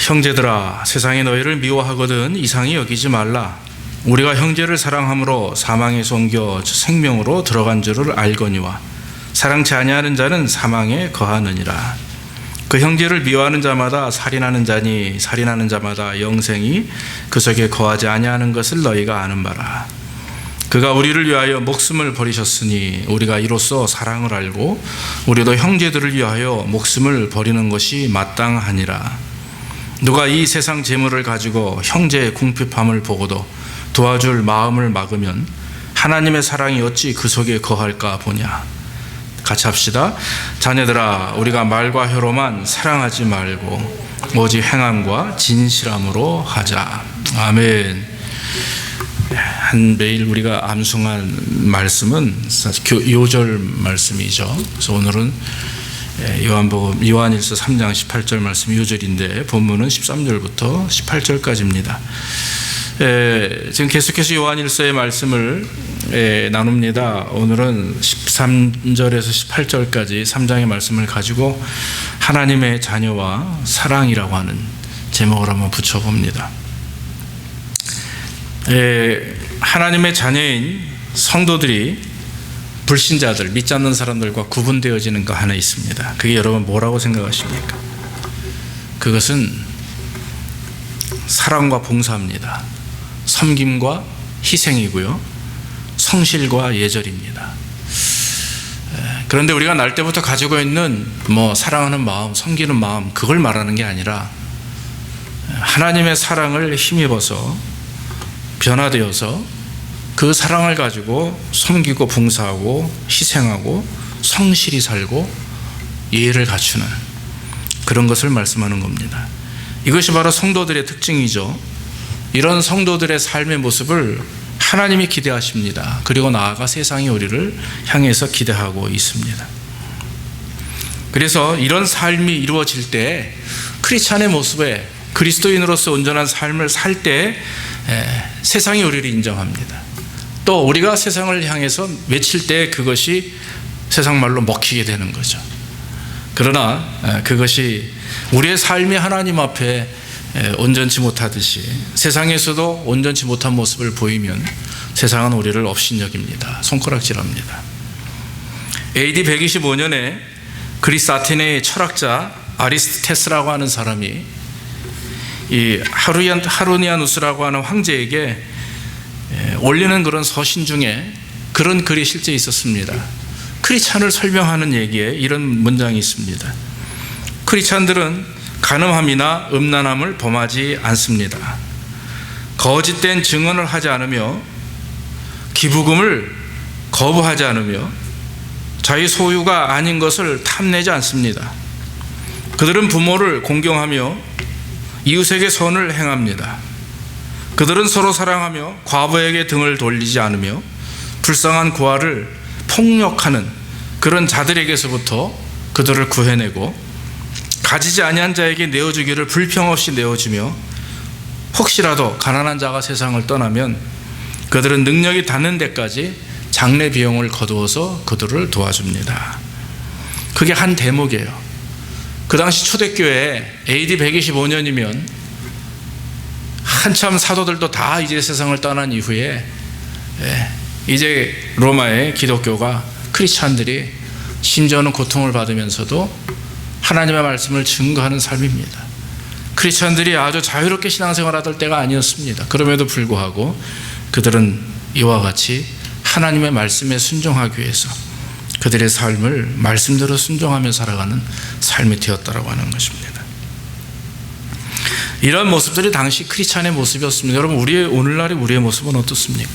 형제들아, 세상이 너희를 미워하거든 이상히 여기지 말라. 우리가 형제를 사랑함으로 사망에서 옮겨 생명으로 들어간 줄을 알거니와 사랑치 아니하는 자는 사망에 거하느니라. 그 형제를 미워하는 자마다 살인하는 자니 살인하는 자마다 영생이 그 속에 거하지 아니하는 것을 너희가 아는 바라. 그가 우리를 위하여 목숨을 버리셨으니 우리가 이로써 사랑을 알고 우리도 형제들을 위하여 목숨을 버리는 것이 마땅하니라. 누가 이 세상 재물을 가지고 형제의 궁핍함을 보고도 도와줄 마음을 막으면 하나님의 사랑이 어찌 그 속에 거할까 보냐. 같이 합시다. 자녀들아, 우리가 말과 혀로만 사랑하지 말고 오직 행함과 진실함으로 하자. 아멘. 매일 우리가 암송한 말씀은 요절 말씀이죠. 그래서 오늘은 요한일서 3장 18절 말씀 요절인데 본문은 13절부터 18절까지입니다. 지금 계속해서 요한일서의 말씀을 나눕니다. 오늘은 13절에서 18절까지 3장의 말씀을 가지고 하나님의 자녀와 사랑이라고 하는 제목을 한번 붙여봅니다. 하나님의 자녀인 성도들이 불신자들, 믿지 않는 사람들과 구분되어지는 거 하나 있습니다. 그게 여러분 뭐라고 생각하십니까? 그것은 사랑과 봉사입니다. 섬김과 희생이고요, 성실과 예절입니다. 그런데 우리가 날 때부터 가지고 있는 사랑하는 마음, 섬기는 마음, 그걸 말하는 게 아니라 하나님의 사랑을 힘입어서 변화되어서 그 사랑을 가지고 섬기고 봉사하고 희생하고 성실히 살고 예를 갖추는 그런 것을 말씀하는 겁니다. 이것이 바로 성도들의 특징이죠. 이런 성도들의 삶의 모습을 하나님이 기대하십니다. 그리고 나아가 세상이 우리를 향해서 기대하고 있습니다. 그래서 이런 삶이 이루어질 때 크리스찬의 모습에 그리스도인으로서 온전한 삶을 살 때 세상이 우리를 인정합니다. 또 우리가 세상을 향해서 외칠 때 그것이 세상 말로 먹히게 되는 거죠. 그러나 그것이 우리의 삶이 하나님 앞에 온전치 못하듯이 세상에서도 온전치 못한 모습을 보이면 세상은 우리를 업신여깁니다. 손가락질합니다. AD 125년에 그리스 아테네의 철학자 아리스토텔스라고 하는 사람이 이 하루니아누스라고 하는 황제에게 올리는 그런 서신 중에 그런 글이 실제 있었습니다. 크리스찬을 설명하는 얘기에 이런 문장이 있습니다. 크리스찬들은 간음함이나 음란함을 범하지 않습니다. 거짓된 증언을 하지 않으며 기부금을 거부하지 않으며 자기 소유가 아닌 것을 탐내지 않습니다. 그들은 부모를 공경하며 이웃에게 선을 행합니다. 그들은 서로 사랑하며 과부에게 등을 돌리지 않으며 불쌍한 고아를 폭력하는 그런 자들에게서부터 그들을 구해내고 가지지 아니한 자에게 내어주기를 불평 없이 내어주며 혹시라도 가난한 자가 세상을 떠나면 그들은 능력이 닿는 데까지 장례 비용을 거두어서 그들을 도와줍니다. 그게 한 대목이에요. 그 당시 초대교회 AD 125년이면 한참 사도들도 다 이제 세상을 떠난 이후에 이제 로마의 기독교가 크리스찬들이 심지어는 고통을 받으면서도 하나님의 말씀을 증거하는 삶입니다. 크리스찬들이 아주 자유롭게 신앙생활하던 때가 아니었습니다. 그럼에도 불구하고 그들은 이와 같이 하나님의 말씀에 순종하기 위해서 그들의 삶을 말씀대로 순종하며 살아가는 삶이 되었다라고 하는 것입니다. 이런 모습들이 당시 크리스찬의 모습이었습니다. 여러분, 오늘날의 우리의 모습은 어떻습니까?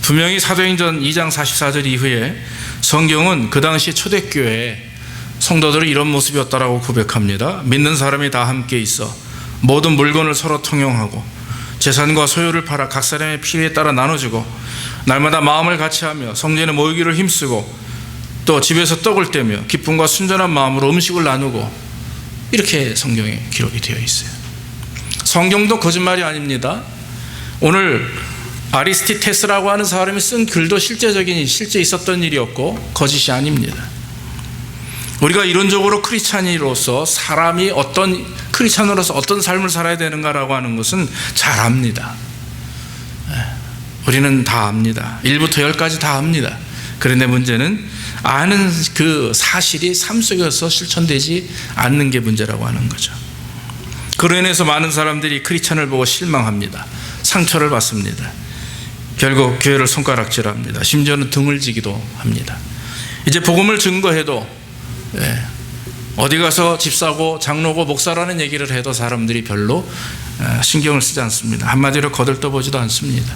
분명히 사도행전 2장 44절 이후에 성경은 그 당시 초대교회에 성도들은 이런 모습이었다라고 고백합니다. 믿는 사람이 다 함께 있어 모든 물건을 서로 통용하고 재산과 소유를 팔아 각 사람의 필요에 따라 나눠주고 날마다 마음을 같이하며 성전에 모이기를 힘쓰고 또 집에서 떡을 떼며 기쁨과 순전한 마음으로 음식을 나누고, 이렇게 성경에 기록이 되어 있어요. 성경도 거짓말이 아닙니다. 오늘 아리스토텔스라고 하는 사람이 쓴 글도 실제 있었던 일이었고 거짓이 아닙니다. 우리가 이론적으로 크리스찬으로서 사람이 크리스찬으로서 어떤 삶을 살아야 되는가라고 하는 것은 잘 압니다. 우리는 다 압니다. 1부터 10까지 다 압니다. 그런데 문제는 아는 그 사실이 삶 속에서 실천되지 않는 게 문제라고 하는 거죠. 그로 인해서 많은 사람들이 크리스찬을 보고 실망합니다. 상처를 받습니다. 결국 교회를 손가락질합니다. 심지어는 등을 지기도 합니다. 이제 복음을 증거해도 어디 가서 집사고 장로고 목사라는 얘기를 해도 사람들이 별로 신경을 쓰지 않습니다. 한마디로 거들떠보지도 않습니다.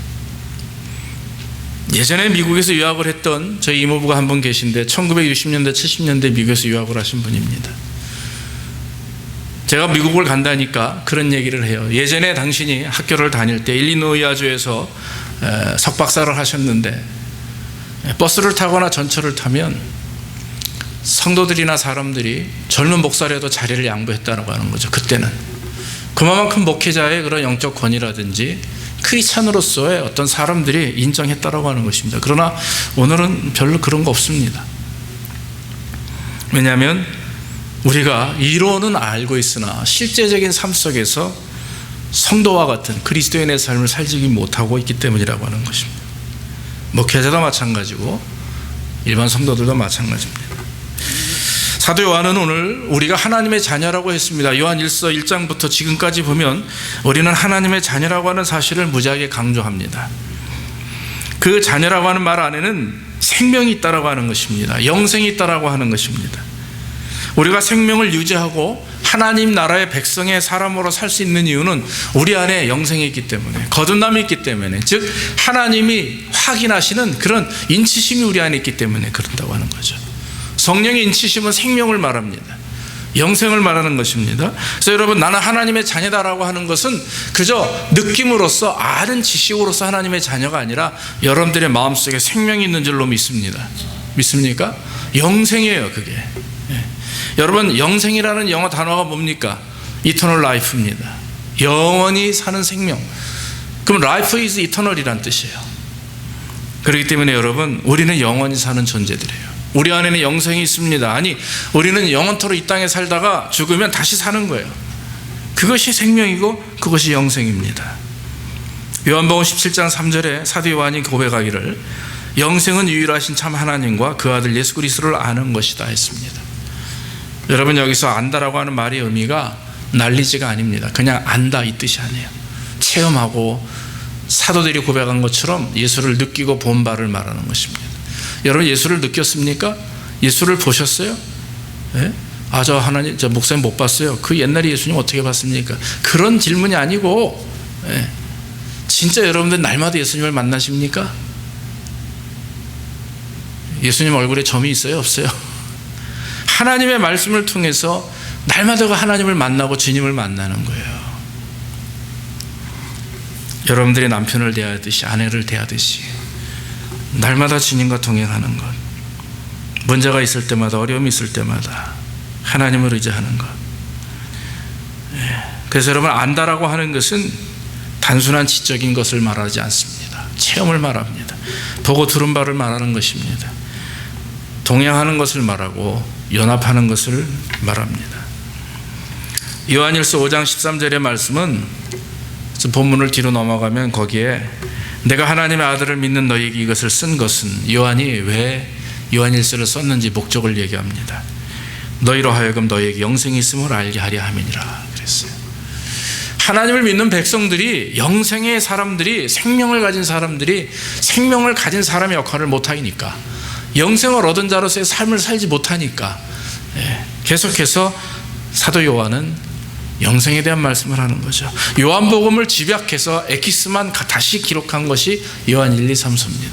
예전에 미국에서 유학을 했던 저희 이모부가 한 분 계신데 1960년대 70년대 미국에서 유학을 하신 분입니다. 제가 미국을 간다니까 그런 얘기를 해요. 예전에 당신이 학교를 다닐 때 일리노이아주에서 석박사를 하셨는데 버스를 타거나 전철을 타면 성도들이나 사람들이 젊은 목사라도 자리를 양보했다고 하는 거죠. 그때는 그만큼 목회자의 그런 영적 권위라든지 크리스찬으로서의 어떤 사람들이 인정했다라고 하는 것입니다. 그러나 오늘은 별로 그런 거 없습니다. 왜냐하면 우리가 이론은 알고 있으나 실제적인 삶 속에서 성도와 같은 그리스도인의 삶을 살지 못하고 있기 때문이라고 하는 것입니다. 목회자도 마찬가지고 일반 성도들도 마찬가지입니다. 사도 요한은 오늘 우리가 하나님의 자녀라고 했습니다. 요한 1서 1장부터 지금까지 보면 우리는 하나님의 자녀라고 하는 사실을 무지하게 강조합니다. 그 자녀라고 하는 말 안에는 생명이 있다라고 하는 것입니다. 영생이 있다라고 하는 것입니다. 우리가 생명을 유지하고 하나님 나라의 백성의 사람으로 살 수 있는 이유는 우리 안에 영생이 있기 때문에, 거듭남이 있기 때문에, 즉 하나님이 확인하시는 그런 인치심이 우리 안에 있기 때문에 그렇다고 하는 거죠. 성령의 인치심은 생명을 말합니다. 영생을 말하는 것입니다. 그래서 여러분, 나는 하나님의 자녀다라고 하는 것은 그저 느낌으로서 아는 지식으로서 하나님의 자녀가 아니라 여러분들의 마음속에 생명이 있는 줄로 믿습니다. 믿습니까? 영생이에요, 그게. 여러분, 영생이라는 영어 단어가 뭡니까? Eternal life입니다. 영원히 사는 생명. 그럼 life is eternal이란 뜻이에요. 그렇기 때문에 여러분, 우리는 영원히 사는 존재들이에요. 우리 안에는 영생이 있습니다. 아니, 우리는 영원토록 이 땅에 살다가 죽으면 다시 사는 거예요. 그것이 생명이고 그것이 영생입니다. 요한복음 17장 3절에 사도 요한이 고백하기를 영생은 유일하신 참 하나님과 그 아들 예수 그리스도를 아는 것이다 했습니다. 여러분, 여기서 안다라고 하는 말의 의미가 난리지가 아닙니다. 그냥 안다 이 뜻이 아니에요. 체험하고 사도들이 고백한 것처럼 예수를 느끼고 본 바를 말하는 것입니다. 여러분, 예수를 느꼈습니까? 예수를 보셨어요? 네? 저 하나님, 저 목사님 못 봤어요. 그 옛날에 예수님 어떻게 봤습니까? 그런 질문이 아니고, 네. 진짜 여러분들 날마다 예수님을 만나십니까? 예수님 얼굴에 점이 있어요? 없어요? 하나님의 말씀을 통해서 날마다 하나님을 만나고 주님을 만나는 거예요. 여러분들이 남편을 대하듯이, 아내를 대하듯이 날마다 주님과 동행하는 것, 문제가 있을 때마다, 어려움이 있을 때마다 하나님을 의지하는 것. 그래서 여러분, 안다라고 하는 것은 단순한 지적인 것을 말하지 않습니다. 체험을 말합니다. 보고 들은 바를 말하는 것입니다. 동행하는 것을 말하고 연합하는 것을 말합니다. 요한일서 5장 13절의 말씀은, 본문을 뒤로 넘어가면 거기에 내가 하나님의 아들을 믿는 너희에게 이것을 쓴 것은, 요한이 왜 요한일서를 썼는지 목적을 얘기합니다. 너희로 하여금 너희에게 영생이 있음을 알게 하려 함이니라 그랬어요. 하나님을 믿는 백성들이, 영생의 사람들이, 생명을 가진 사람들이 생명을 가진 사람의 역할을 못하니까, 영생을 얻은 자로서의 삶을 살지 못하니까 계속해서 사도 요한은 영생에 대한 말씀을 하는 거죠. 요한복음을 집약해서 엑기스만 다시 기록한 것이 요한 1, 2, 3서입니다.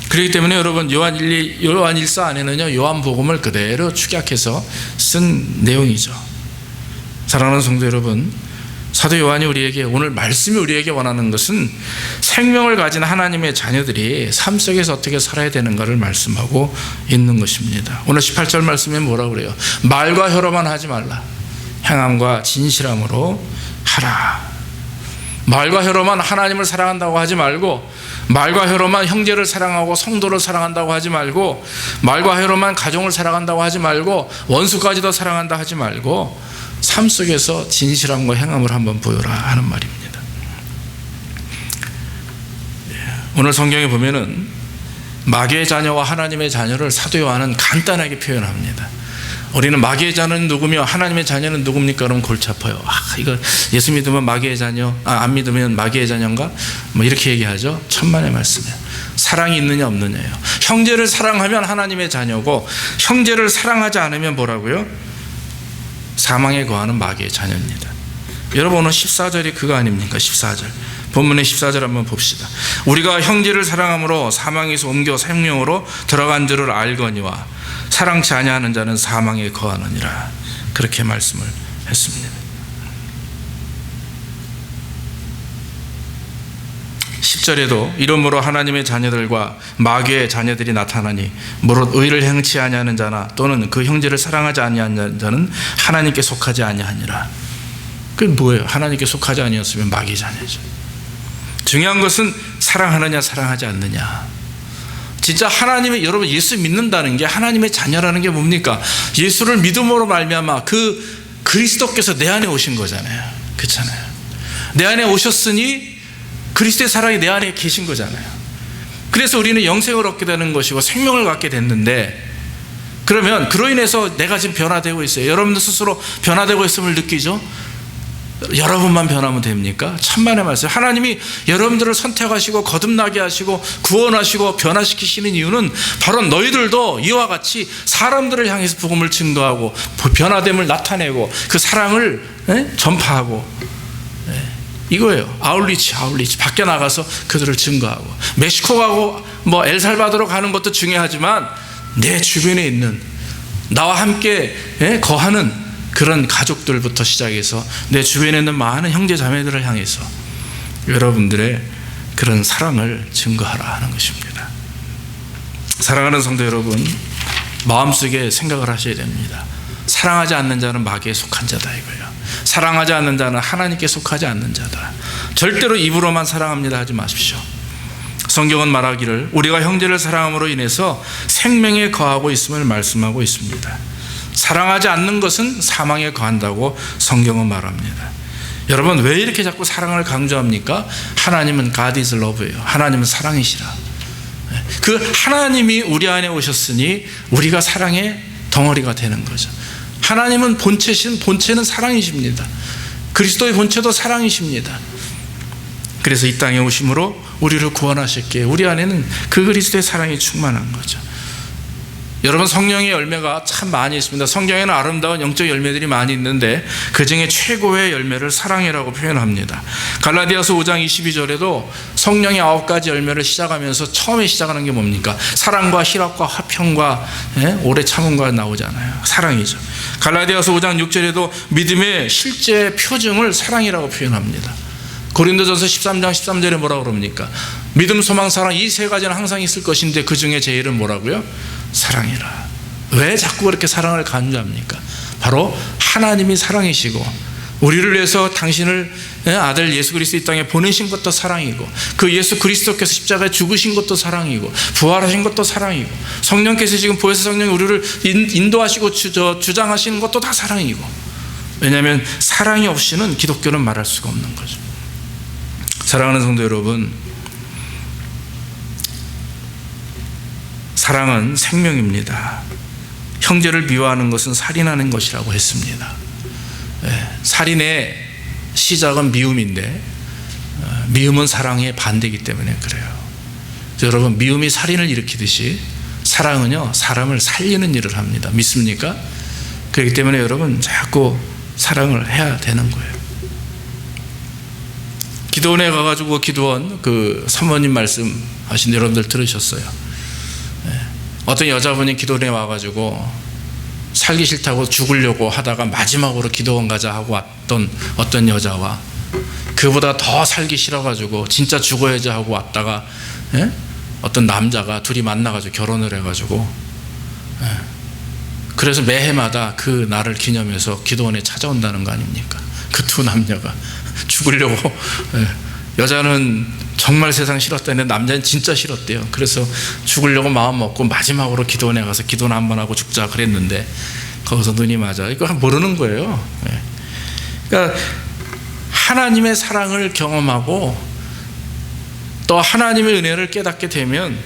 그렇기 때문에 여러분, 요한 1서 안에는요, 요한복음을 그대로 축약해서 쓴 내용이죠. 사랑하는 성도 여러분, 사도 요한이 우리에게, 오늘 말씀이 우리에게 원하는 것은 생명을 가진 하나님의 자녀들이 삶 속에서 어떻게 살아야 되는가를 말씀하고 있는 것입니다. 오늘 18절 말씀에 뭐라고 그래요? 말과 혀로만 하지 말라. 행함과 진실함으로 하라. 말과 혀로만 하나님을 사랑한다고 하지 말고, 말과 혀로만 형제를 사랑하고 성도를 사랑한다고 하지 말고, 말과 혀로만 가정을 사랑한다고 하지 말고, 원수까지도 사랑한다 하지 말고, 삶 속에서 진실함과 행함을 한번 보여라 하는 말입니다. 오늘 성경에 보면은 마귀의 자녀와 하나님의 자녀를 사도 요한은 간단하게 표현합니다. 우리는 마귀의 자녀는 누구며 하나님의 자녀는 누굽니까? 그러면 골치 아파요. 이거 예수 믿으면 마귀의 자녀, 안 믿으면 마귀의 자녀인가? 뭐 이렇게 얘기하죠. 천만의 말씀이에요. 사랑이 있느냐 없느냐예요. 형제를 사랑하면 하나님의 자녀고, 형제를 사랑하지 않으면 뭐라고요? 사망에 거하는 마귀의 자녀입니다. 여러분, 오늘 14절이 그거 아닙니까? 14절. 본문의 14절 한번 봅시다. 우리가 형제를 사랑함으로 사망에서 옮겨 생명으로 들어간 줄을 알거니와 사랑치 아니하는 자는 사망에 거하느니라. 그렇게 말씀을 했습니다. 10절에도 이러므로 하나님의 자녀들과 마귀의 자녀들이 나타나니 무릇 의를 행치 아니하는 자나 또는 그 형제를 사랑하지 아니하는 자는 하나님께 속하지 아니하니라. 그게 뭐예요? 하나님께 속하지 아니었으면 마귀의 자녀죠. 중요한 것은 사랑하느냐 사랑하지 않느냐. 진짜 하나님의, 여러분 예수 믿는다는 게, 하나님의 자녀라는 게 뭡니까? 예수를 믿음으로 말미암아 그 그리스도께서 내 안에 오신 거잖아요. 그렇잖아요. 내 안에 오셨으니 그리스도의 사랑이 내 안에 계신 거잖아요. 그래서 우리는 영생을 얻게 되는 것이고 생명을 갖게 됐는데, 그러면 그로 인해서 내가 지금 변화되고 있어요. 여러분들 스스로 변화되고 있음을 느끼죠? 여러분만 변하면 됩니까? 천만의 말씀. 하나님이 여러분들을 선택하시고 거듭나게 하시고 구원하시고 변화시키시는 이유는 바로 너희들도 이와 같이 사람들을 향해서 복음을 증거하고 변화됨을 나타내고 그 사랑을 전파하고, 이거예요. 아울리치 밖에 나가서 그들을 증거하고, 멕시코 가고 뭐 엘살바도르 가는 것도 중요하지만 내 주변에 있는 나와 함께 거하는 그런 가족들부터 시작해서 내 주변에 있는 많은 형제 자매들을 향해서 여러분들의 그런 사랑을 증거하라 하는 것입니다. 사랑하는 성도 여러분, 마음속에 생각을 하셔야 됩니다. 사랑하지 않는 자는 마귀에 속한 자다 이거예요. 사랑하지 않는 자는 하나님께 속하지 않는 자다. 절대로 입으로만 사랑합니다 하지 마십시오. 성경은 말하기를 우리가 형제를 사랑함으로 인해서 생명에 거하고 있음을 말씀하고 있습니다. 사랑하지 않는 것은 사망에 거한다고 성경은 말합니다. 여러분, 왜 이렇게 자꾸 사랑을 강조합니까? 하나님은 God is love예요. 하나님은 사랑이시라. 그 하나님이 우리 안에 오셨으니 우리가 사랑의 덩어리가 되는 거죠. 하나님은 본체는 사랑이십니다. 그리스도의 본체도 사랑이십니다. 그래서 이 땅에 오심으로 우리를 구원하셨기에 우리 안에는 그 그리스도의 사랑이 충만한 거죠. 여러분, 성령의 열매가 참 많이 있습니다. 성경에는 아름다운 영적 열매들이 많이 있는데 그 중에 최고의 열매를 사랑이라고 표현합니다. 갈라디아서 5장 22절에도 성령의 9가지 열매를 시작하면서 처음에 시작하는 게 뭡니까? 사랑과 희락과 화평과 오래 참음과 나오잖아요. 사랑이죠. 갈라디아서 5장 6절에도 믿음의 실제 표징을 사랑이라고 표현합니다. 고린도전서 13장 13절에 뭐라고 그럽니까? 믿음, 소망, 사랑, 이 세 가지는 항상 있을 것인데 그 중에 제일은 뭐라고요? 사랑이라. 왜 자꾸 그렇게 사랑을 강조합니까? 바로 하나님이 사랑이시고 우리를 위해서 당신을 아들 예수 그리스도 이 땅에 보내신 것도 사랑이고, 그 예수 그리스도께서 십자가에 죽으신 것도 사랑이고, 부활하신 것도 사랑이고, 성령께서 지금 보혜사 성령이 우리를 인도하시고 주장하시는 것도 다 사랑이고. 왜냐하면 사랑이 없이는 기독교는 말할 수가 없는 거죠. 사랑하는 성도 여러분, 사랑은 생명입니다. 형제를 미워하는 것은 살인하는 것이라고 했습니다. 살인의 시작은 미움인데 미움은 사랑의 반대이기 때문에 그래요. 여러분, 미움이 살인을 일으키듯이 사랑은요, 사람을 살리는 일을 합니다. 믿습니까? 그렇기 때문에 여러분, 자꾸 사랑을 해야 되는 거예요. 기도원에 가가지고 기도원 그 사모님 말씀 하신 여러분들 들으셨어요. 어떤 여자분이 기도원에 와가지고 살기 싫다고 죽으려고 하다가 마지막으로 기도원 가자 하고 왔던 어떤 여자와 그보다 더 살기 싫어가지고 진짜 죽어야지 하고 왔다가 어떤 남자가 둘이 만나가지고 결혼을 해가지고 그래서 매해마다 그 날을 기념해서 기도원에 찾아온다는 거 아닙니까? 그 두 남녀가 죽으려고. 여자는 정말 세상 싫었다는데 남자는 진짜 싫었대요. 그래서 죽으려고 마음 먹고 마지막으로 기도원에 가서 기도는 한번 하고 죽자 그랬는데 거기서 눈이 맞아. 이거 모르는 거예요. 그러니까 하나님의 사랑을 경험하고 또 하나님의 은혜를 깨닫게 되면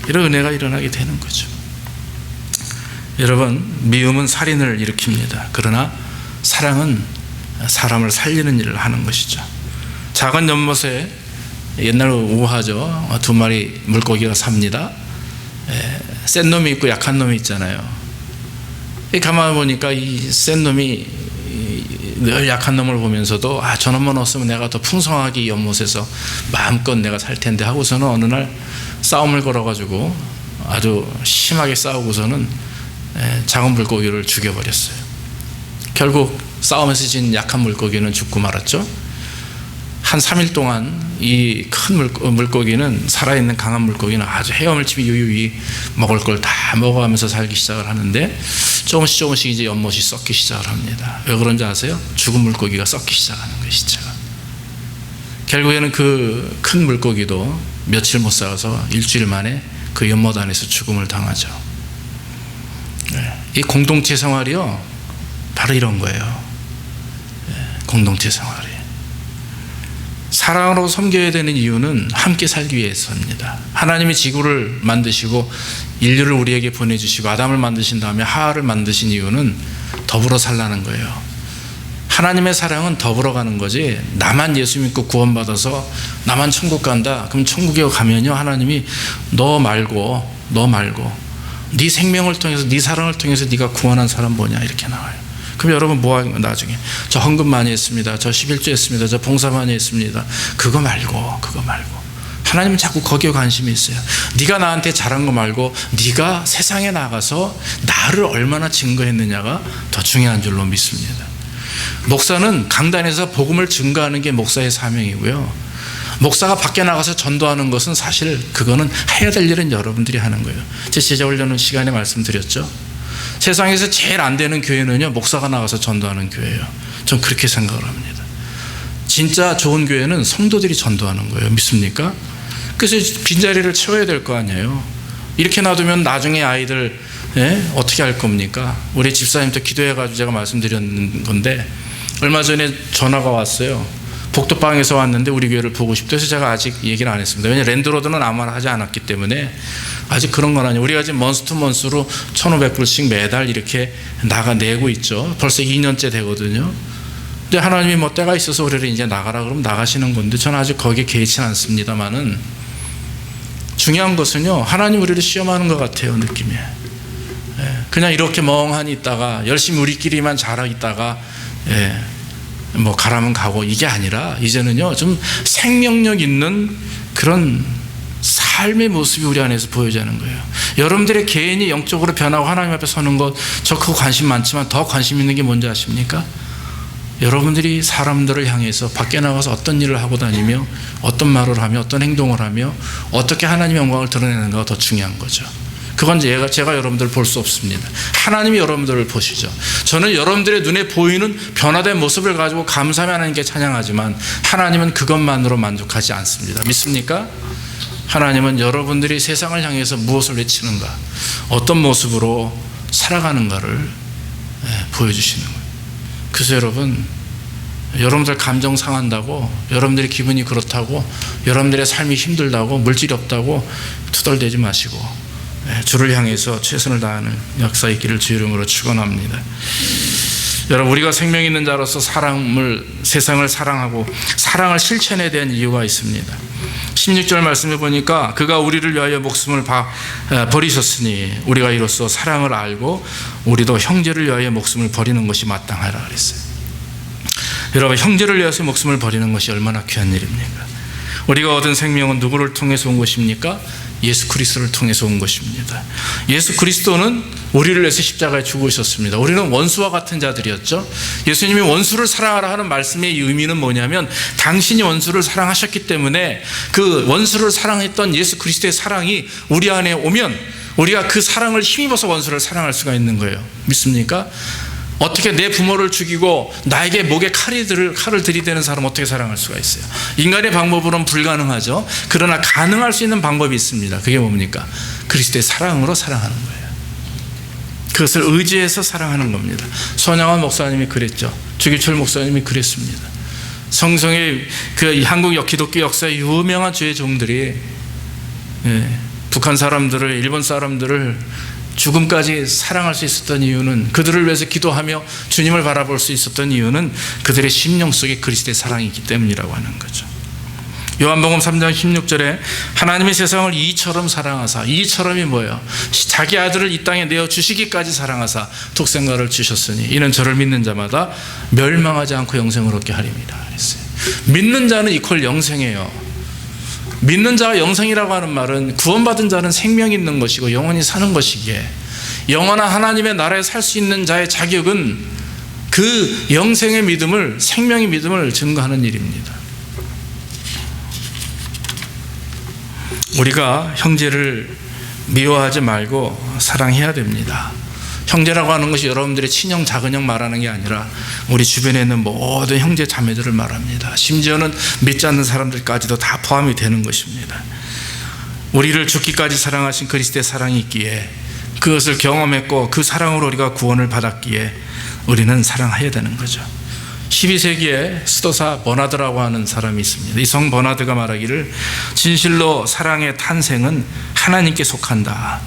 이런 은혜가 일어나게 되는 거죠. 여러분, 미움은 살인을 일으킵니다. 그러나 사랑은 사람을 살리는 일을 하는 것이죠. 작은 연못에 옛날 우화죠. 2마리 물고기가 삽니다. 센 놈이 있고 약한 놈이 있잖아요. 가만히 보니까 이 센 놈이 늘 약한 놈을 보면서도 저 놈만 없으면 내가 더 풍성하게 이 연못에서 마음껏 내가 살 텐데 하고서는 어느 날 싸움을 걸어가지고 아주 심하게 싸우고서는 작은 물고기를 죽여버렸어요. 결국 싸움에서 진 약한 물고기는 죽고 말았죠. 한 3일 동안 이 큰 물고기는, 살아있는 강한 물고기는 아주 헤엄을치며 유유히 먹을 걸 다 먹어가면서 살기 시작을 하는데 조금씩 이제 연못이 썩기 시작을 합니다. 왜 그런지 아세요? 죽은 물고기가 썩기 시작하는 것이죠. 결국에는 그 큰 물고기도 며칠 못 살아서 일주일 만에 그 연못 안에서 죽음을 당하죠. 이 공동체 생활이요, 바로 이런 거예요. 공동체 생활이. 사랑으로 섬겨야 되는 이유는 함께 살기 위해서입니다. 하나님이 지구를 만드시고 인류를 우리에게 보내주시고 아담을 만드신 다음에 하와를 만드신 이유는 더불어 살라는 거예요. 하나님의 사랑은 더불어 가는 거지, 나만 예수 믿고 구원받아서 나만 천국 간다, 그럼 천국에 가면요, 하나님이 너 말고 네 생명을 통해서, 네 사랑을 통해서 네가 구원한 사람 뭐냐, 이렇게 나와요. 그럼 여러분 뭐 하는, 나중에 저 헌금 많이 했습니다, 저 11조 했습니다, 저 봉사 많이 했습니다, 그거 말고 하나님은 자꾸 거기에 관심이 있어요. 네가 나한테 잘한 거 말고 네가 세상에 나가서 나를 얼마나 증거했느냐가 더 중요한 줄로 믿습니다. 목사는 강단에서 복음을 증거하는 게 목사의 사명이고요, 목사가 밖에 나가서 전도하는 것은 사실 그거는 해야 될 일은 여러분들이 하는 거예요. 제 제자훈련 시간에 말씀드렸죠. 세상에서 제일 안 되는 교회는요, 목사가 나가서 전도하는 교회예요. 전 그렇게 생각을 합니다. 진짜 좋은 교회는 성도들이 전도하는 거예요. 믿습니까? 그래서 빈자리를 채워야 될 거 아니에요. 이렇게 놔두면 나중에 아이들 어떻게 할 겁니까? 우리 집사님도 기도해가지고 제가 말씀드렸는 건데, 얼마 전에 전화가 왔어요. 복도방에서 왔는데 우리 교회를 보고 싶다 해서 제가 아직 얘기를 안 했습니다. 왜냐하면 랜드로드는 아무 말 하지 않았기 때문에 아직 그런 건 아니에요. 우리가 지금 먼스 투 먼스로 1,500불씩 매달 이렇게 내고 있죠. 벌써 2년째 되거든요. 근데 하나님이 뭐 때가 있어서 우리를 이제 나가라 그러면 나가시는 건데, 저는 아직 거기에 개의치 않습니다만은, 중요한 것은요, 하나님 우리를 시험하는 것 같아요, 느낌이. 그냥 이렇게 멍하니 있다가 열심히 우리끼리만 잘하고 있다가 뭐 가라면 가고, 이게 아니라 이제는요, 좀 생명력 있는 그런 삶의 모습이 우리 안에서 보여지는 거예요. 여러분들의 개인이 영적으로 변하고 하나님 앞에 서는 것, 저 그거 관심 많지만 더 관심 있는 게 뭔지 아십니까? 여러분들이 사람들을 향해서 밖에 나가서 어떤 일을 하고 다니며 어떤 말을 하며 어떤 행동을 하며 어떻게 하나님의 영광을 드러내는가가 더 중요한 거죠. 그건 제가 여러분들을 볼 수 없습니다. 하나님이 여러분들을 보시죠. 저는 여러분들의 눈에 보이는 변화된 모습을 가지고 감사하며 하나님께 찬양하지만 하나님은 그것만으로 만족하지 않습니다. 믿습니까? 하나님은 여러분들이 세상을 향해서 무엇을 외치는가, 어떤 모습으로 살아가는가를 보여주시는 거예요. 그래서 여러분들 감정 상한다고, 여러분들의 기분이 그렇다고, 여러분들의 삶이 힘들다고, 물질이 없다고 투덜대지 마시고 주를 향해서 최선을 다하는 역사 있기를 주 이름으로 축원합니다. 여러분, 우리가 생명 있는 자로서 세상을 사랑하고 사랑을 실천해야 되는 이유가 있습니다. 16절 말씀해 보니까 그가 우리를 위하여 목숨을 버리셨으니 우리가 이로써 사랑을 알고 우리도 형제를 위하여 목숨을 버리는 것이 마땅하라 그랬어요. 여러분, 형제를 위해서 목숨을 버리는 것이 얼마나 귀한 일입니까? 우리가 얻은 생명은 누구를 통해서 온 것입니까? 예수 그리스도를 통해서 온 것입니다. 예수 그리스도는 우리를 위해서 십자가에 죽으셨습니다. 우리는 원수와 같은 자들이었죠. 예수님이 원수를 사랑하라 하는 말씀의 의미는 뭐냐면, 당신이 원수를 사랑하셨기 때문에 그 원수를 사랑했던 예수 그리스도의 사랑이 우리 안에 오면 우리가 그 사랑을 힘입어서 원수를 사랑할 수가 있는 거예요. 믿습니까? 어떻게 내 부모를 죽이고 나에게 목에 칼을 들이대는 사람 어떻게 사랑할 수가 있어요? 인간의 방법으로는 불가능하죠. 그러나 가능할 수 있는 방법이 있습니다. 그게 뭡니까? 그리스도의 사랑으로 사랑하는 거예요. 그것을 의지해서 사랑하는 겁니다. 손양원 목사님이 그랬죠. 주기철 목사님이 그랬습니다. 성성의 그 한국 기독교 역사의 유명한 주의 종들이 북한 사람들을, 일본 사람들을 죽음까지 사랑할 수 있었던 이유는, 그들을 위해서 기도하며 주님을 바라볼 수 있었던 이유는 그들의 심령 속에 그리스도의 사랑이 있기 때문이라고 하는 거죠. 요한복음 3장 16절에 하나님이 세상을 이처럼 사랑하사, 이처럼이 뭐예요? 자기 아들을 이 땅에 내어주시기까지 사랑하사 독생자를 주셨으니 이는 저를 믿는 자마다 멸망하지 않고 영생을 얻게 하림이라 그랬어요. 믿는 자는 이퀄 영생이에요. 믿는 자가 영생이라고 하는 말은 구원받은 자는 생명이 있는 것이고 영원히 사는 것이기에, 영원한 하나님의 나라에 살 수 있는 자의 자격은 그 영생의 믿음을, 생명의 믿음을 증거하는 일입니다. 우리가 형제를 미워하지 말고 사랑해야 됩니다. 형제라고 하는 것이 여러분들의 친형, 작은형 말하는 게 아니라 우리 주변에 있는 모든 형제 자매들을 말합니다. 심지어는 믿지 않는 사람들까지도 다 포함이 되는 것입니다. 우리를 죽기까지 사랑하신 그리스도의 사랑이 있기에, 그것을 경험했고 그 사랑으로 우리가 구원을 받았기에 우리는 사랑해야 되는 거죠. 12세기에 스도사 버나드라고 하는 사람이 있습니다. 이 성 버나드가 말하기를, 진실로 사랑의 탄생은 하나님께 속한다.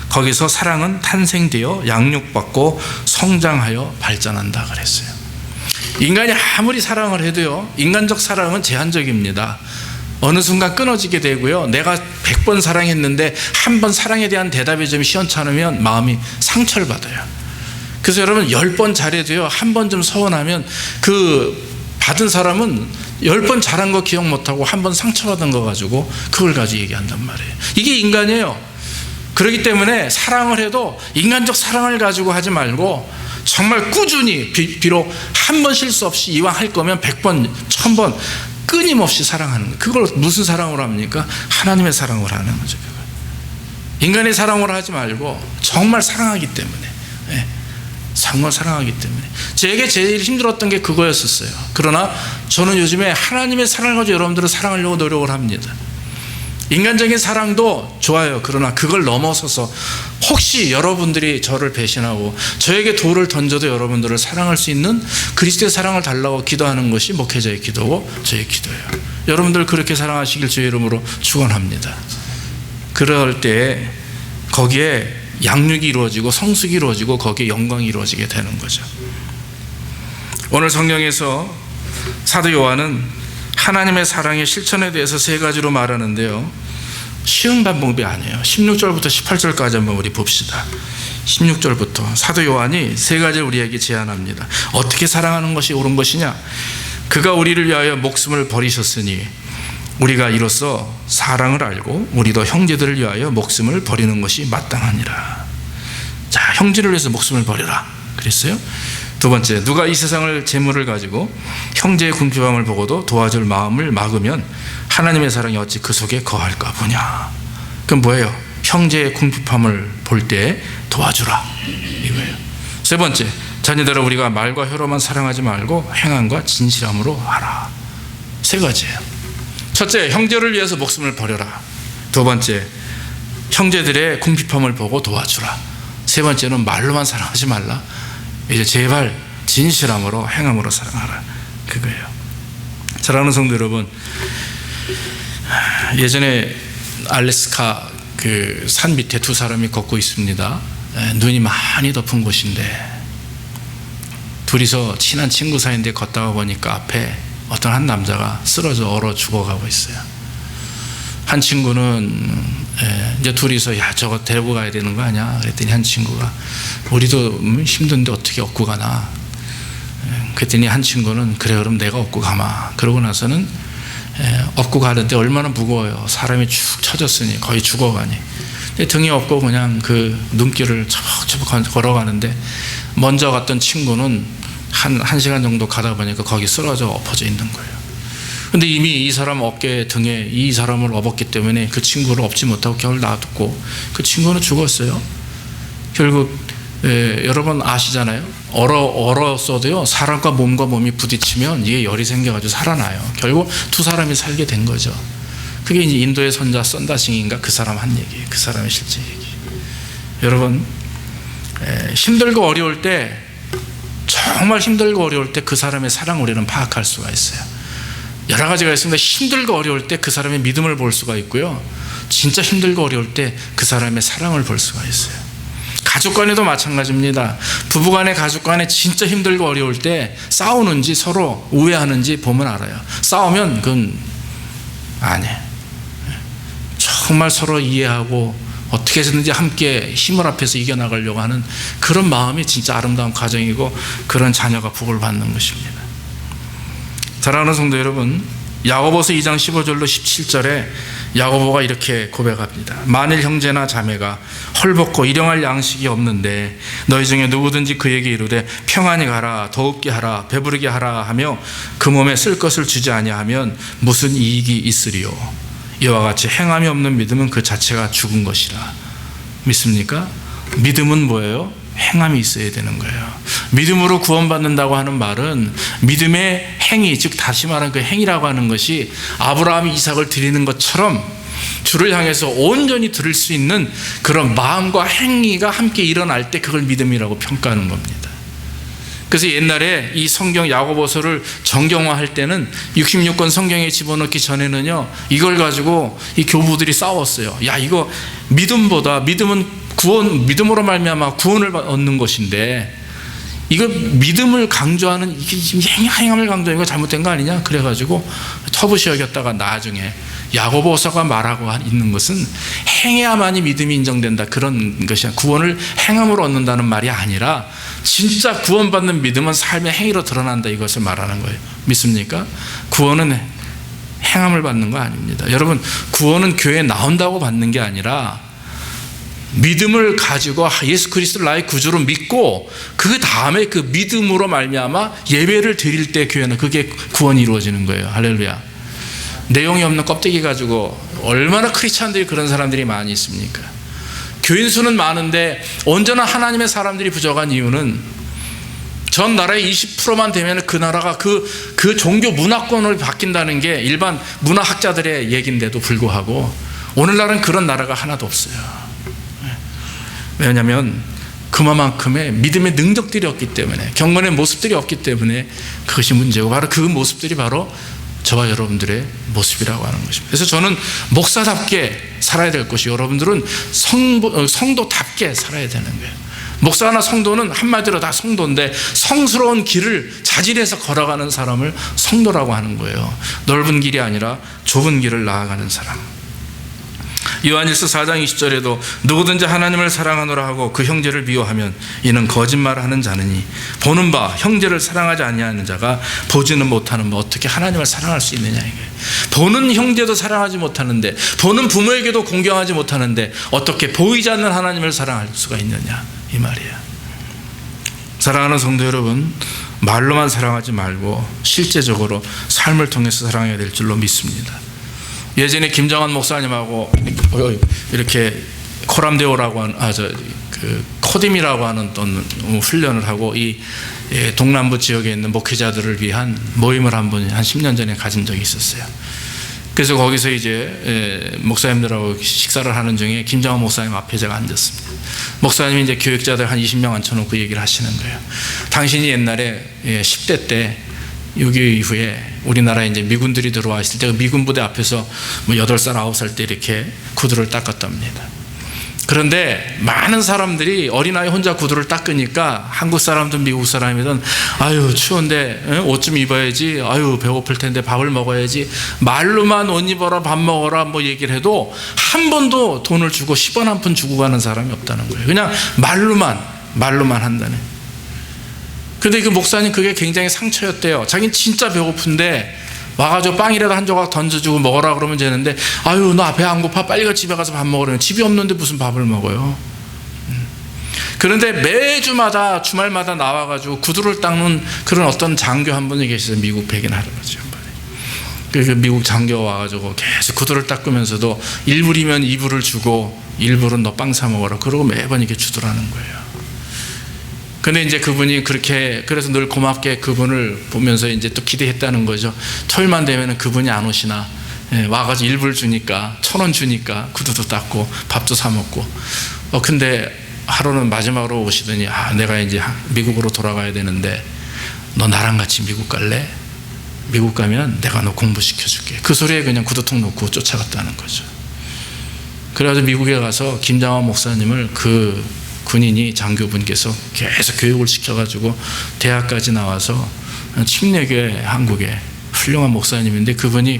거기서 사랑은 탄생되어 양육받고 성장하여 발전한다 그랬어요. 인간이 아무리 사랑을 해도요, 인간적 사랑은 제한적입니다. 어느 순간 끊어지게 되고요, 내가 100번 사랑했는데 한 번 사랑에 대한 대답이 좀 시원찮으면 마음이 상처를 받아요. 그래서 여러분 10번 잘해도요, 한 번 좀 서운하면 그 받은 사람은 10번 잘한 거 기억 못하고 한 번 상처받은 거 가지고 그걸 가지고 얘기한단 말이에요. 이게 인간이에요. 그렇기 때문에 사랑을 해도 인간적 사랑을 가지고 하지 말고 정말 꾸준히, 비록 한 번 실수 없이 이왕 할 거면 100번, 1000번 끊임없이 사랑하는 거예요. 그걸 무슨 사랑으로 합니까? 하나님의 사랑으로 하는 거죠. 인간의 사랑으로 하지 말고 정말 사랑하기 때문에, 정말 사랑하기 때문에. 제게 제일 힘들었던 게 그거였었어요. 그러나 저는 요즘에 하나님의 사랑을 가지고 여러분들을 사랑하려고 노력을 합니다. 인간적인 사랑도 좋아요. 그러나 그걸 넘어서서 혹시 여러분들이 저를 배신하고 저에게 돌을 던져도 여러분들을 사랑할 수 있는 그리스도의 사랑을 달라고 기도하는 것이 목회자의 기도고 저의 기도예요. 여러분들 그렇게 사랑하시길 주의 이름으로 축원합니다. 그럴 때 거기에 양육이 이루어지고 성숙이 이루어지고 거기에 영광이 이루어지게 되는 거죠. 오늘 성경에서 사도 요한은 하나님의 사랑의 실천에 대해서 3가지로 말하는데요, 쉬운 방법이 아니에요. 16절부터 18절까지 한번 우리 봅시다. 16절부터 사도 요한이 3가지를 우리에게 제안합니다. 어떻게 사랑하는 것이 옳은 것이냐? 그가 우리를 위하여 목숨을 버리셨으니 우리가 이로써 사랑을 알고 우리도 형제들을 위하여 목숨을 버리는 것이 마땅하니라. 자, 형제를 위해서 목숨을 버려라 그랬어요. 2번째, 누가 이 세상을 재물을 가지고 형제의 궁핍함을 보고도 도와줄 마음을 막으면 하나님의 사랑이 어찌 그 속에 거할까 보냐. 그럼 뭐예요? 형제의 궁핍함을 볼 때 도와주라 이거예요. 3번째, 자녀들아 우리가 말과 혀로만 사랑하지 말고 행함과 진실함으로 하라. 3가지예요. 첫째, 형제를 위해서 목숨을 버려라. 2번째, 형제들의 궁핍함을 보고 도와주라. 3번째는 말로만 사랑하지 말라. 이제 제발 진실함으로 행함으로 사랑하라 그거예요. 사랑하는 성도 여러분, 예전에 알래스카 그 산 밑에 2 사람이 걷고 있습니다. 눈이 많이 덮은 곳인데 둘이서 친한 친구 사이인데 걷다가 보니까 앞에 어떤 한 남자가 쓰러져 얼어 죽어가고 있어요. 한 친구는 이제 둘이서 야 저거 데리고 가야 되는 거 아니야? 그랬더니 한 친구가 우리도 힘든데 어떻게 업고 가나? 그랬더니 한 친구는 그래 그럼 내가 업고 가마. 그러고 나서는 업고 가는데 얼마나 무거워요. 사람이 축 처졌으니 거의 죽어가니. 근데 등에 업고 그냥 그 눈길을 처벅처벅 걸어가는데 먼저 갔던 친구는 한 시간 정도 가다 보니까 거기 쓰러져 엎어져 있는 거예요. 근데 이미 이 사람 어깨 등에 이 사람을 업었기 때문에 그 친구를 업지 못하고 겨울 놔뒀고 그 친구는 죽었어요. 결국 여러분 아시잖아요. 얼었어도요, 사람과 몸이 부딪히면 이게 열이 생겨가지고 살아나요. 결국 두 사람이 살게 된 거죠. 그게 이제 인도의 선자 썬다싱인가 그 사람 한 얘기예요. 그 사람의 실제 얘기. 여러분, 힘들고 어려울 때, 정말 힘들고 어려울 때 그 사람의 사랑을 우리는 파악할 수가 있어요. 여러 가지가 있습니다. 힘들고 어려울 때 그 사람의 믿음을 볼 수가 있고요, 진짜 힘들고 어려울 때 그 사람의 사랑을 볼 수가 있어요. 가족 간에도 마찬가지입니다. 부부 간에, 가족 간에 진짜 힘들고 어려울 때 싸우는지 서로 우애하는지 보면 알아요. 싸우면 그건 아니에요. 정말 서로 이해하고 어떻게 해서든지 함께 힘을 합해서 이겨나가려고 하는 그런 마음이 진짜 아름다운 가정이고, 그런 자녀가 복을 받는 것입니다. 사랑하는 성도 여러분, 야고보서 2장 15절로 17절에 야고보가 이렇게 고백합니다. 만일 형제나 자매가 헐벗고 일용할 양식이 없는데 너희 중에 누구든지 그에게 이르되 평안히 가라, 더웁게 하라, 배부르게 하라 하며 그 몸에 쓸 것을 주지 아니하면 무슨 이익이 있으리요. 이와 같이 행함이 없는 믿음은 그 자체가 죽은 것이라. 믿습니까? 믿음은 뭐예요? 행함이 있어야 되는 거예요. 믿음으로 구원받는다고 하는 말은 믿음의 행위, 즉 다시 말하는 그 행위라고 하는 것이 아브라함이 이삭을 드리는 것처럼 주를 향해서 온전히 드릴 수 있는 그런 마음과 행위가 함께 일어날 때 그걸 믿음이라고 평가하는 겁니다. 그래서 옛날에 이 성경 야고보서를 정경화할 때는 66권 성경에 집어넣기 전에는요, 이걸 가지고 이 교부들이 싸웠어요. 야, 이거 믿음보다, 믿음으로 말미암아 구원을 얻는 것인데 이거 믿음을 강조하는, 이게 행함을 강조하는 거 잘못된 거 아니냐? 그래가지고 터부시 여겼다가 나중에 야고보서가 말하고 있는 것은 행해야만이 믿음이 인정된다, 그런 것이 구원을 행함으로 얻는다는 말이 아니라 진짜 구원받는 믿음은 삶의 행위로 드러난다, 이것을 말하는 거예요. 믿습니까? 구원은 행함을 받는 거 아닙니다. 여러분, 구원은 교회에 나온다고 받는 게 아니라 믿음을 가지고 예수 그리스도를 나의 구주로 믿고 그 다음에 그 믿음으로 말미암아 예배를 드릴 때 교회는 그게 구원이 이루어지는 거예요. 할렐루야. 내용이 없는 껍데기 가지고 얼마나 크리스찬들이 그런 사람들이 많이 있습니까? 교인 수는 많은데 언제나 하나님의 사람들이 부족한 이유는 전 나라의 20%만 되면 그 나라가 그 종교 문화권으로 바뀐다는 게 일반 문화학자들의 얘기인데도 불구하고 오늘날은 그런 나라가 하나도 없어요. 왜냐하면 그만큼의 믿음의 능력들이 없기 때문에, 경건의 모습들이 없기 때문에 그것이 문제고, 바로 그 모습들이 바로 저와 여러분들의 모습이라고 하는 것입니다. 그래서 저는 목사답게 살아야 될 것이, 여러분들은 성도답게 살아야 되는 거예요. 목사나 성도는 한마디로 다 성도인데 성스러운 길을 자진해서 걸어가는 사람을 성도라고 하는 거예요. 넓은 길이 아니라 좁은 길을 나아가는 사람. 요한일서 4장 20절에도 누구든지 하나님을 사랑하노라 하고 그 형제를 미워하면 이는 거짓말하는 자느니 보는 바 형제를 사랑하지 아니하는 자가 보지는 못하는 바 어떻게 하나님을 사랑할 수 있느냐 이거예요. 보는 형제도 사랑하지 못하는데, 보는 부모에게도 공경하지 못하는데 어떻게 보이지 않는 하나님을 사랑할 수가 있느냐 이 말이에요. 사랑하는 성도 여러분, 말로만 사랑하지 말고 실제적으로 삶을 통해서 사랑해야 될 줄로 믿습니다. 예전에 김정환 목사님하고 이렇게 코람데오라고 하는 코딤이라고 하는 어떤 훈련을 하고 이 동남부 지역에 있는 목회자들을 위한 모임을 한 10년 전에 가진 적이 있었어요. 그래서 거기서 이제 목사님들하고 식사를 하는 중에 김정환 목사님 앞에 제가 앉았습니다. 목사님이 이제 교육자들 한 20명 앉혀놓고 얘기를 하시는 거예요. 당신이 옛날에 10대 때 6.25 이후에 우리나라에 이제 미군들이 들어와 있을 때 미군 부대 앞에서 8살, 9살 때 이렇게 구두를 닦았답니다. 그런데 많은 사람들이 어린아이 혼자 구두를 닦으니까 한국 사람든 미국 사람이든 아유 추운데 옷 좀 입어야지, 아유 배고플 텐데 밥을 먹어야지, 말로만 옷 입어라 밥 먹어라 뭐 얘기를 해도 한 번도 돈을 주고 10원 한 푼 주고 가는 사람이 없다는 거예요. 그냥 말로만 한다는. 근데 그 목사님 그게 굉장히 상처였대요. 자기는 진짜 배고픈데 와가지고 빵이라도 한 조각 던져주고 먹어라 그러면 되는데 아유 너 배 안 고파 빨리 집에 가서 밥 먹으라면 집이 없는데 무슨 밥을 먹어요. 그런데 매주마다 주말마다 나와가지고 구두를 닦는 그런 어떤 장교 한 분이 계셨어요. 미국 백인 할아버지 한 분이. 그 미국 장교 와가지고 계속 구두를 닦으면서도 일부리면 이불을 주고 일부는 너 빵 사 먹어라 그러고 매번 이렇게 주더라는 거예요. 근데 이제 그분이 그렇게 그래서 늘 고맙게 그분을 보면서 이제 또 기대했다는 거죠. 토요일만 되면은 그분이 안 오시나. 와가지고 일불 주니까 1,000원 주니까 구두도 닦고 밥도 사 먹고. 근데 하루는 마지막으로 오시더니 내가 이제 미국으로 돌아가야 되는데 너 나랑 같이 미국 갈래? 미국 가면 내가 너 공부시켜줄게. 그 소리에 그냥 구두통 놓고 쫓아갔다는 거죠. 그래가지고 미국에 가서 김장환 목사님을 그 군인이 장교분께서 계속 교육을 시켜가지고 대학까지 나와서 침례교회 한국에 훌륭한 목사님인데 그분이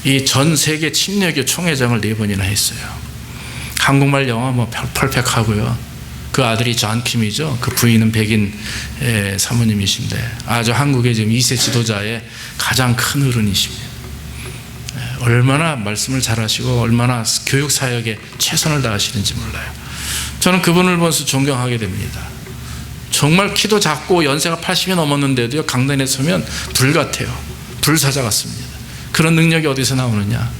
이 전 세계 침례교 총회장을 4번이나 했어요. 한국말 영어 뭐 펄펙하고요. 그 아들이 존 킴이죠. 그 부인은 백인 사모님이신데 아주 한국의 지금 2세 지도자의 가장 큰 어른이십니다. 얼마나 말씀을 잘하시고 얼마나 교육 사역에 최선을 다하시는지 몰라요. 저는 그분을 보면서 존경하게 됩니다. 정말 키도 작고 연세가 80이 넘었는데도요, 강단에 서면 불 같아요. 불사자 같습니다. 그런 능력이 어디서 나오느냐?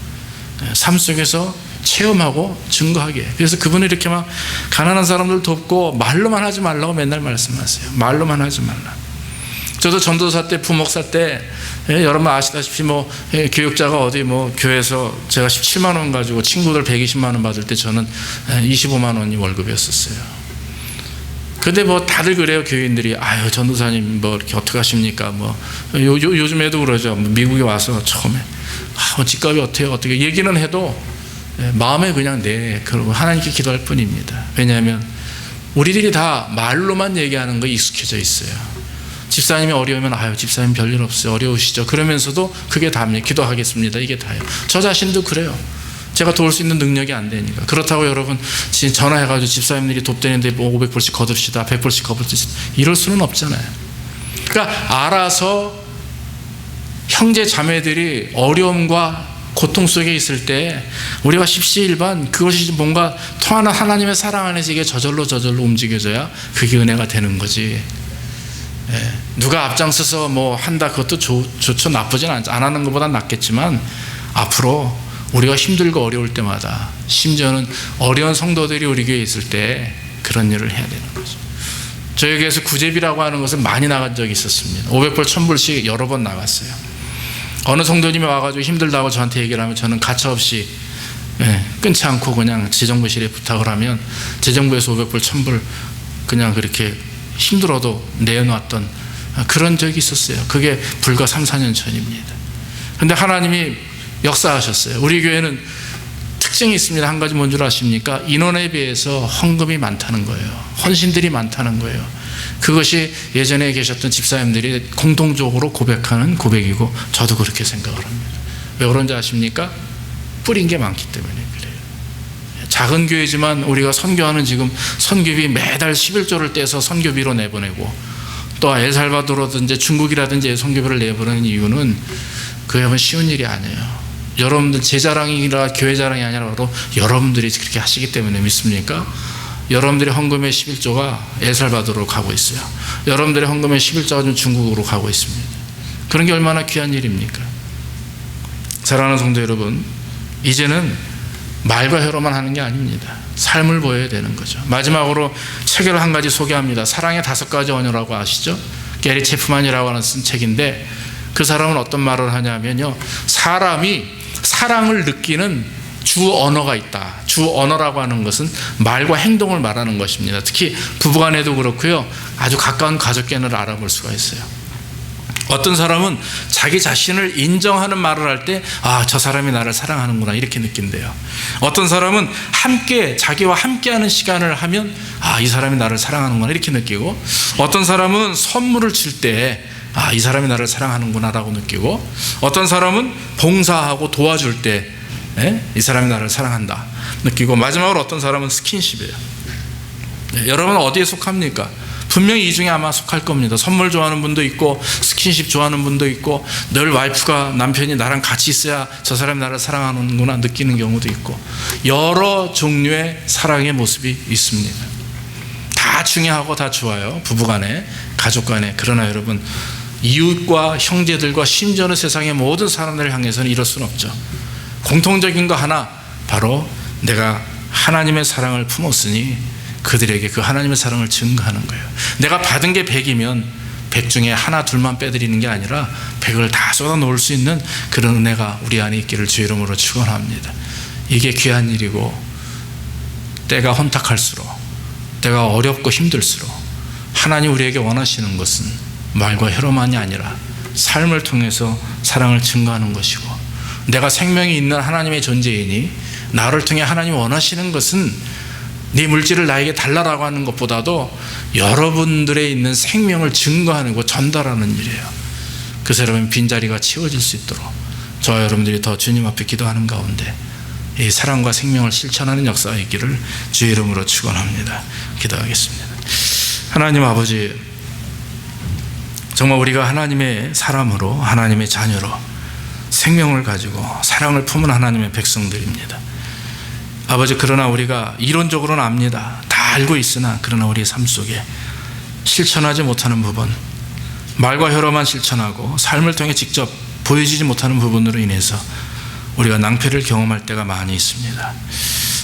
삶 속에서 체험하고 증거하게. 그래서 그분이 이렇게 막 가난한 사람들 돕고 말로만 하지 말라고 맨날 말씀하세요. 말로만 하지 말라. 저도 전도사 때, 부목사 때, 여러분 아시다시피 교육자가 어디 교회에서 제가 17만 원 가지고 친구들 120만 원 받을 때 저는 25만 원이 월급이었었어요. 근데 다들 그래요. 교인들이 전도사님 이렇게 어떻게 하십니까? 요즘에도 그러죠. 미국에 와서 처음에 집값이 어떻게 얘기는 해도 마음에 그냥 그러고 하나님께 기도할 뿐입니다. 왜냐하면 우리들이 다 말로만 얘기하는 거 익숙해져 있어요. 집사님이 어려우면 집사님 별일 없어요. 어려우시죠. 그러면서도 그게 다입니다. 기도하겠습니다. 이게 다예요. 저 자신도 그래요. 제가 도울 수 있는 능력이 안 되니까. 그렇다고 여러분 전화해가지고 집사님들이 돕대는데 500불씩 거둡시다. 100불씩 거둡시다. 이럴 수는 없잖아요. 그러니까 알아서 형제 자매들이 어려움과 고통 속에 있을 때 우리가 십시일반 그것이 뭔가 통하는 하나님의 사랑 안에서 이게 저절로 움직여져야 그게 은혜가 되는 거지. 누가 앞장서서 한다 그것도 좋죠. 나쁘진 안 하는 것보다 낫겠지만 앞으로 우리가 힘들고 어려울 때마다 심지어는 어려운 성도들이 우리 교회에 있을 때 그런 일을 해야 되는 거죠. 저희 교회에서 구제비라고 하는 것을 많이 나간 적이 있었습니다. 500불 1000불씩 여러 번 나갔어요. 어느 성도님이 와가지고 힘들다고 저한테 얘기를 하면 저는 가차없이 끊지 않고 그냥 재정부실에 부탁을 하면 재정부에서 500불 1000불 그냥 그렇게 힘들어도 내어놨던 그런 적이 있었어요. 그게 불과 3, 4년 전입니다. 근데 하나님이 역사하셨어요. 우리 교회는 특징이 있습니다. 한 가지 뭔 줄 아십니까? 인원에 비해서 헌금이 많다는 거예요. 헌신들이 많다는 거예요. 그것이 예전에 계셨던 집사님들이 공통적으로 고백하는 고백이고 저도 그렇게 생각을 합니다. 왜 그런지 아십니까? 뿌린 게 많기 때문에 그래요. 작은 교회지만 우리가 선교하는 지금 선교비 매달 11조를 떼서 선교비로 내보내고 또 엘살바도르든지 중국이라든지 선교비를 내보내는 이유는 그게 쉬운 일이 아니에요. 여러분들 제 자랑이라 교회 자랑이 아니라 바로 여러분들이 그렇게 하시기 때문에 믿습니까? 여러분들의 헌금의 11조가 엘살바도르로 가고 있어요. 여러분들의 헌금의 11조가 좀 중국으로 가고 있습니다. 그런 게 얼마나 귀한 일입니까? 사랑하는 성도 여러분, 이제는 말과 혀로만 하는 게 아닙니다. 삶을 보여야 되는 거죠. 마지막으로 책을 한 가지 소개합니다. 사랑의 5가지 언어라고 아시죠? 게리 체프만이라고 하는 쓴 책인데 그 사람은 어떤 말을 하냐면요, 사람이 사랑을 느끼는 주 언어가 있다. 주 언어라고 하는 것은 말과 행동을 말하는 것입니다. 특히 부부간에도 그렇고요, 아주 가까운 가족간을 알아볼 수가 있어요. 어떤 사람은 자기 자신을 인정하는 말을 할 때 저 사람이 나를 사랑하는구나 이렇게 느낀대요. 어떤 사람은 자기와 함께하는 시간을 하면 이 사람이 나를 사랑하는구나 이렇게 느끼고, 어떤 사람은 선물을 줄 때 이 사람이 나를 사랑하는구나 라고 느끼고, 어떤 사람은 봉사하고 도와줄 때 이 사람이 나를 사랑한다 느끼고, 마지막으로 어떤 사람은 스킨십이에요. 여러분은 어디에 속합니까? 분명히 이 중에 아마 속할 겁니다. 선물 좋아하는 분도 있고 스킨십 좋아하는 분도 있고, 늘 와이프가 남편이 나랑 같이 있어야 저 사람이 나를 사랑하는구나 느끼는 경우도 있고, 여러 종류의 사랑의 모습이 있습니다. 다 중요하고 다 좋아요. 부부간에, 가족간에. 그러나 여러분, 이웃과 형제들과 심지어는 세상의 모든 사람들을 향해서는 이럴 수는 없죠. 공통적인 거 하나, 바로 내가 하나님의 사랑을 품었으니 그들에게 그 하나님의 사랑을 증거하는 거예요. 내가 받은 게 100이면 100 중에 하나 둘만 빼드리는 게 아니라 100을 다 쏟아 놓을 수 있는 그런 은혜가 우리 안에 있기를 주 이름으로 축원합니다. 이게 귀한 일이고, 때가 혼탁할수록, 때가 어렵고 힘들수록 하나님 우리에게 원하시는 것은 말과 혀로만이 아니라 삶을 통해서 사랑을 증거하는 것이고, 내가 생명이 있는 하나님의 존재이니 나를 통해 하나님이 원하시는 것은 네 물질을 나에게 달라라고 하는 것보다도 여러분들의 있는 생명을 증거하는 것, 전달하는 일이에요. 그래서 여러분 빈자리가 채워질 수 있도록 저와 여러분들이 더 주님 앞에 기도하는 가운데 이 사랑과 생명을 실천하는 역사가 있기를 주의 이름으로 축원합니다. 기도하겠습니다. 하나님 아버지, 정말 우리가 하나님의 사람으로, 하나님의 자녀로 생명을 가지고 사랑을 품은 하나님의 백성들입니다. 아버지, 그러나 우리가 이론적으로는 압니다. 다 알고 있으나 그러나 우리의 삶 속에 실천하지 못하는 부분, 말과 혀로만 실천하고 삶을 통해 직접 보여지지 못하는 부분으로 인해서 우리가 낭패를 경험할 때가 많이 있습니다.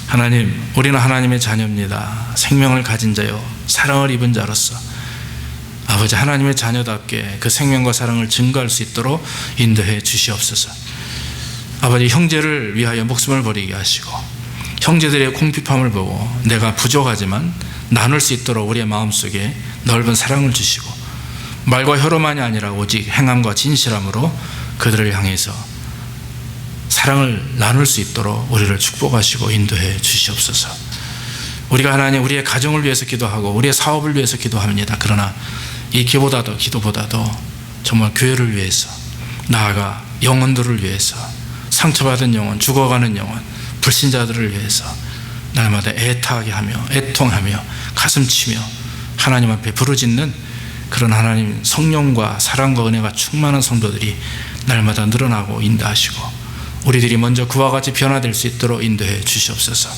하나님, 우리는 하나님의 자녀입니다. 생명을 가진 자요, 사랑을 입은 자로서 아버지, 하나님의 자녀답게 그 생명과 사랑을 증거할 수 있도록 인도해 주시옵소서. 아버지, 형제를 위하여 목숨을 버리게 하시고 형제들의 궁핍함을 보고 내가 부족하지만 나눌 수 있도록 우리의 마음속에 넓은 사랑을 주시고 말과 혀로만이 아니라 오직 행함과 진실함으로 그들을 향해서 사랑을 나눌 수 있도록 우리를 축복하시고 인도해 주시옵소서. 우리가 하나님, 우리의 가정을 위해서 기도하고 우리의 사업을 위해서 기도합니다. 그러나 이 기도보다도 정말 교회를 위해서, 나아가 영혼들을 위해서, 상처받은 영혼, 죽어가는 영혼, 불신자들을 위해서 날마다 애타게 하며 애통하며 가슴치며 하나님 앞에 부르짖는 그런 하나님 성령과 사랑과 은혜가 충만한 성도들이 날마다 늘어나고 인도하시고 우리들이 먼저 그와 같이 변화될 수 있도록 인도해 주시옵소서.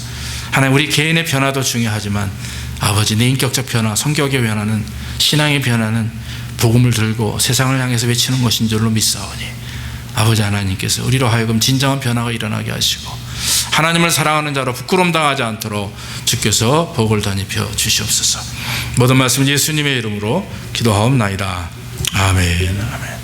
하나님, 우리 개인의 변화도 중요하지만 아버지, 내 인격적 변화, 성격의 변화는, 신앙의 변화는 복음을 들고 세상을 향해서 외치는 것인 줄로 믿사오니 아버지 하나님께서 우리로 하여금 진정한 변화가 일어나게 하시고 하나님을 사랑하는 자로 부끄러움 당하지 않도록 주께서 복을 덧입혀 주시옵소서. 모든 말씀 예수님의 이름으로 기도하옵나이다. 아멘. 아멘.